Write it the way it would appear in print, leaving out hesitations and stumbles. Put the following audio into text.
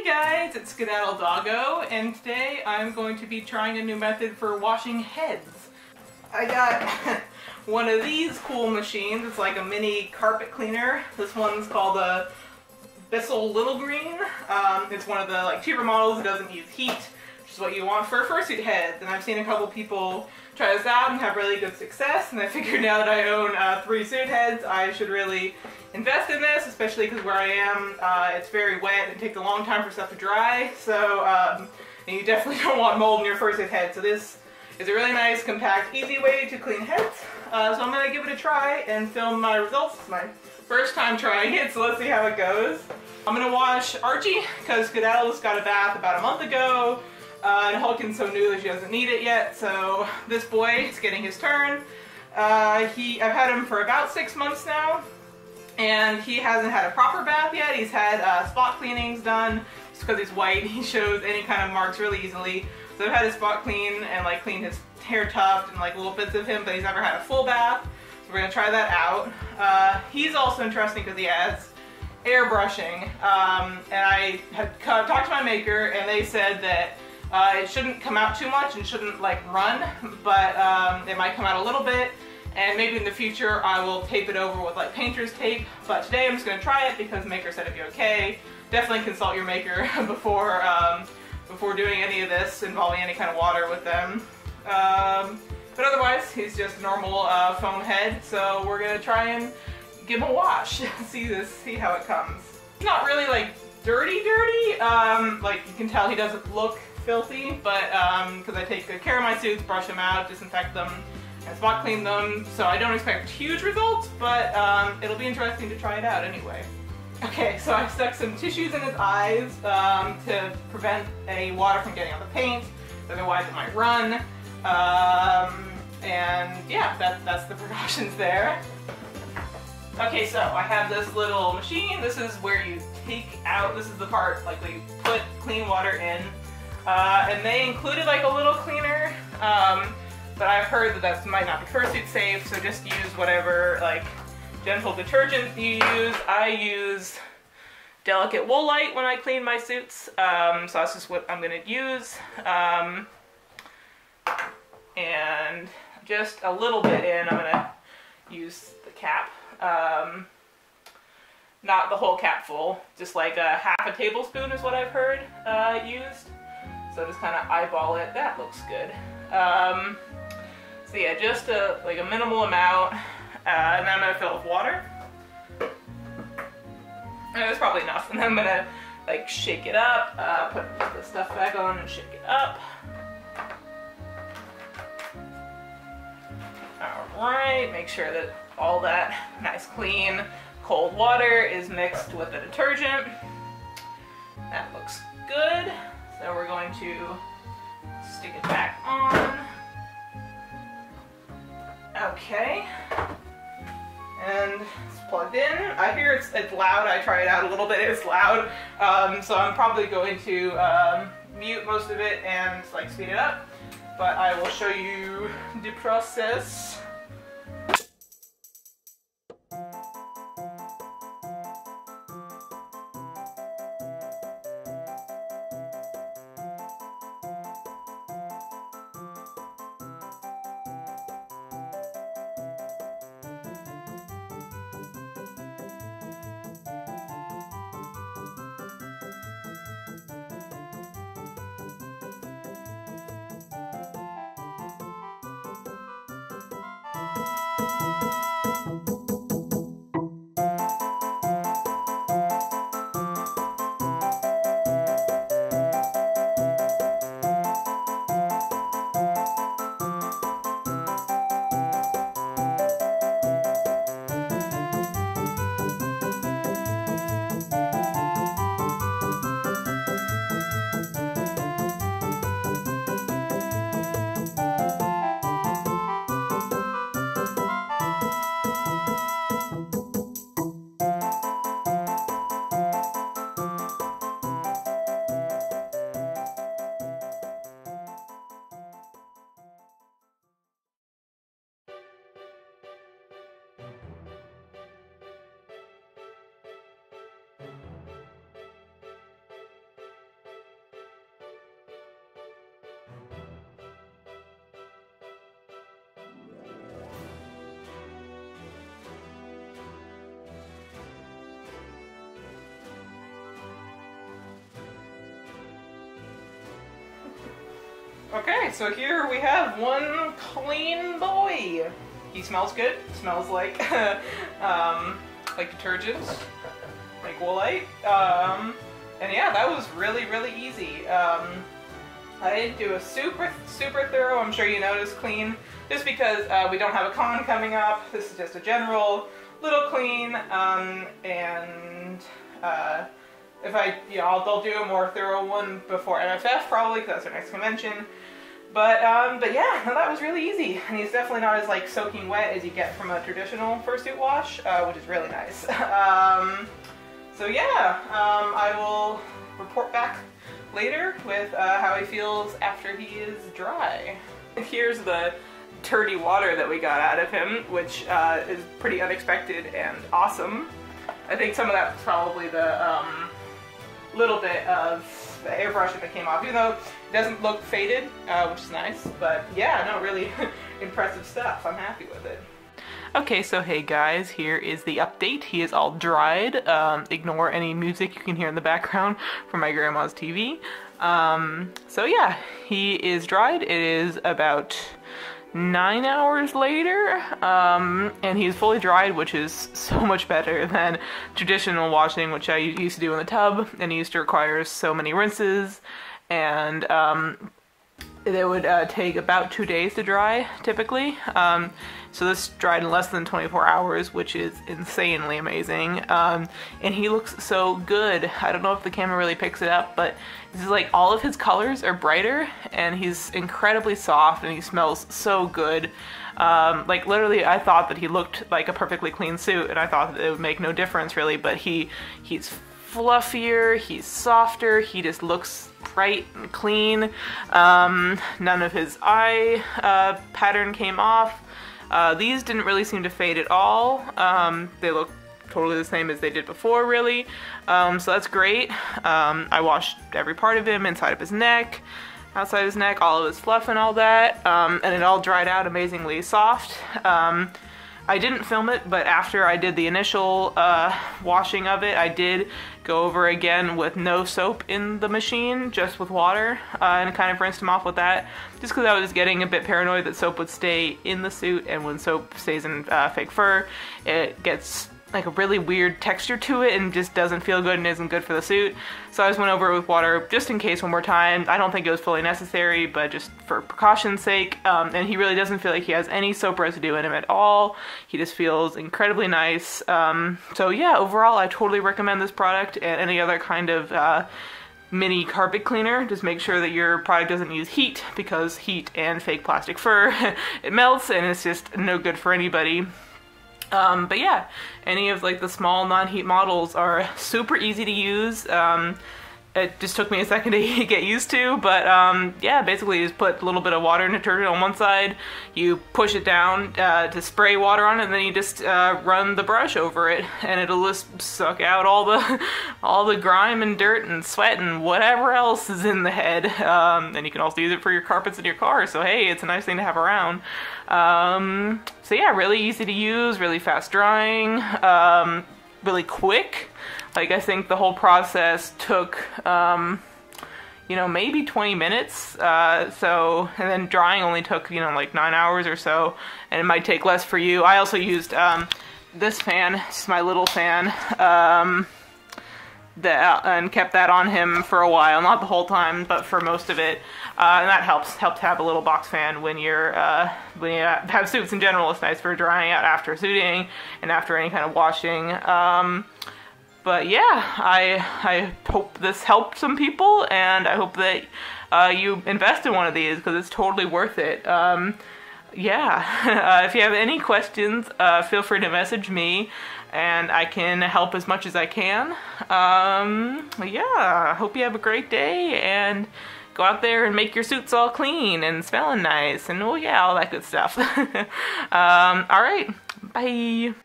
guys, it's Skedaddle Doggo, and today I'm going to be trying a new method for washing heads. I got one of these cool machines. It's like a mini carpet cleaner. This one's called a Bissell Little Green. It's one of the cheaper models. It doesn't use heat, which is what you want for fursuit heads. And I've seen a couple people try this out and have really good success. And I figured now that I own 3 suit heads, I should really invest in this, especially because where I am, it's very wet and it takes a long time for stuff to dry. So, and you definitely don't want mold in your fursuit head. So this is a really nice, compact, easy way to clean heads. So I'm going to give it a try and film my results. It's my first time trying it, so let's see how it goes. I'm going to wash Archie, because Skedaddle's got a bath about a month ago, and Hulkin's so new that she doesn't need it yet, so this boy is getting his turn. I've had him for about 6 months now, and he hasn't had a proper bath yet. He's had spot cleanings done. Just because he's white, he shows any kind of marks really easily. So I've had his spot clean and cleaned his hair tuft and little bits of him, but he's never had a full bath. So we're gonna try that out. He's also interesting because he has airbrushing. And I had talked to my maker, and they said that it shouldn't come out too much and shouldn't run, but it might come out a little bit. And maybe in the future I will tape it over with painter's tape. But today I'm just going to try it because the maker said it'd be okay. Definitely consult your maker before doing any of this involving any kind of water with them. But otherwise, he's just a normal foam head. So we're going to try and give him a wash. see how it comes. It's not really dirty. You can tell he doesn't look filthy, but because I take good care of my suits, brush them out, disinfect them, and spot clean them, so I don't expect huge results, but it'll be interesting to try it out anyway. Okay, so I stuck some tissues in his eyes to prevent any water from getting on the paint, otherwise it might run, and yeah, that's the precautions there. Okay, so I have this little machine. This is where you take out, this is the part where you put clean water in, and they included a little cleaner, but I've heard that might not be fursuit safe, so just use whatever gentle detergent you use. I use Delicate Wool Light when I clean my suits, so that's just what I'm going to use. And just a little bit in, I'm going to use the cap. Not the whole cap full, just half a tablespoon is what I've heard used. So just kind of eyeball it. That looks good. So yeah, just a minimal amount, and then I'm going to fill it with water. And that's probably enough. And then I'm going to shake it up, put the stuff back on and shake it up. Alright, make sure that all that nice clean cold water is mixed with the detergent. That looks good. So we're going to stick it back on. Okay, and it's plugged in. I hear it's loud. I tried it out a little bit. It's loud, so I'm probably going to mute most of it and speed it up. But I will show you the process. Okay, so here we have one clean boy. He smells good. Smells like like detergent, like Woolite. And yeah, that was really, really easy. I didn't do a super thorough, I'm sure you noticed, clean, just because we don't have a con coming up. This is just a general little clean, and if I'll do a more thorough one before MFF probably, because that's our next convention. But yeah, no, that was really easy, and he's definitely not as like soaking wet as you get from a traditional fursuit wash, which is really nice. So yeah, I will report back later with how he feels after he is dry. Here's the turdy water that we got out of him, which is pretty unexpected and awesome. I think some of that was probably the little bit of the airbrushing that came off, even though it doesn't look faded, which is nice. But yeah, no, really impressive stuff. I'm happy with it. Okay, so hey guys, here is the update. He is all dried. Ignore any music you can hear in the background from my grandma's TV. So yeah, he is dried. It is about 9 hours later, and he's fully dried, which is so much better than traditional washing, which I used to do in the tub, and it used to require so many rinses, and it would take about 2 days to dry, typically. So this dried in less than 24 hours, which is insanely amazing. And he looks so good. I don't know if the camera really picks it up, but this is like all of his colors are brighter, and he's incredibly soft, and he smells so good. Like literally, I thought that he looked like a perfectly clean suit, and I thought that it would make no difference really, but he's fluffier, he's softer, he just looks bright and clean. None of his eye pattern came off. These didn't really seem to fade at all. They look totally the same as they did before, really. So that's great. I washed every part of him, inside of his neck, outside his neck, all of his fluff and all that, and it all dried out amazingly soft. I didn't film it, but after I did the initial washing of it, I did go over again with no soap in the machine, just with water, and kind of rinsed him off with that, just because I was getting a bit paranoid that soap would stay in the suit, and when soap stays in fake fur, it gets like a really weird texture to it and just doesn't feel good and isn't good for the suit. So I just went over it with water just in case one more time. I don't think it was fully necessary, but just for precaution's sake. And he really doesn't feel like he has any soap residue in him at all. He just feels incredibly nice. So yeah, overall I totally recommend this product and any other kind of mini carpet cleaner. Just make sure that your product doesn't use heat, because heat and fake plastic fur, it melts and it's just no good for anybody. But yeah, any of like the small non-heat models are super easy to use. It just took me a second to get used to, but yeah, basically you just put a little bit of water and detergent on one side, you push it down to spray water on it, and then you just run the brush over it, and it'll just suck out all the grime and dirt and sweat and whatever else is in the head. And you can also use it for your carpets in your car, so hey, it's a nice thing to have around. So yeah, really easy to use, really fast drying, really quick. Like, I think the whole process took, you know, maybe 20 minutes, and then drying only took, you know, like 9 hours or so, and it might take less for you. I also used, this fan, it's my little fan, and kept that on him for a while, not the whole time, but for most of it, and that helped to have a little box fan when you have suits in general. It's nice for drying out after suiting and after any kind of washing. But yeah, I hope this helped some people, and I hope that you invest in one of these, because it's totally worth it. Yeah, if you have any questions, feel free to message me, and I can help as much as I can. Yeah, I hope you have a great day, and go out there and make your suits all clean and smelling nice, and oh yeah, all that good stuff. Alright, bye!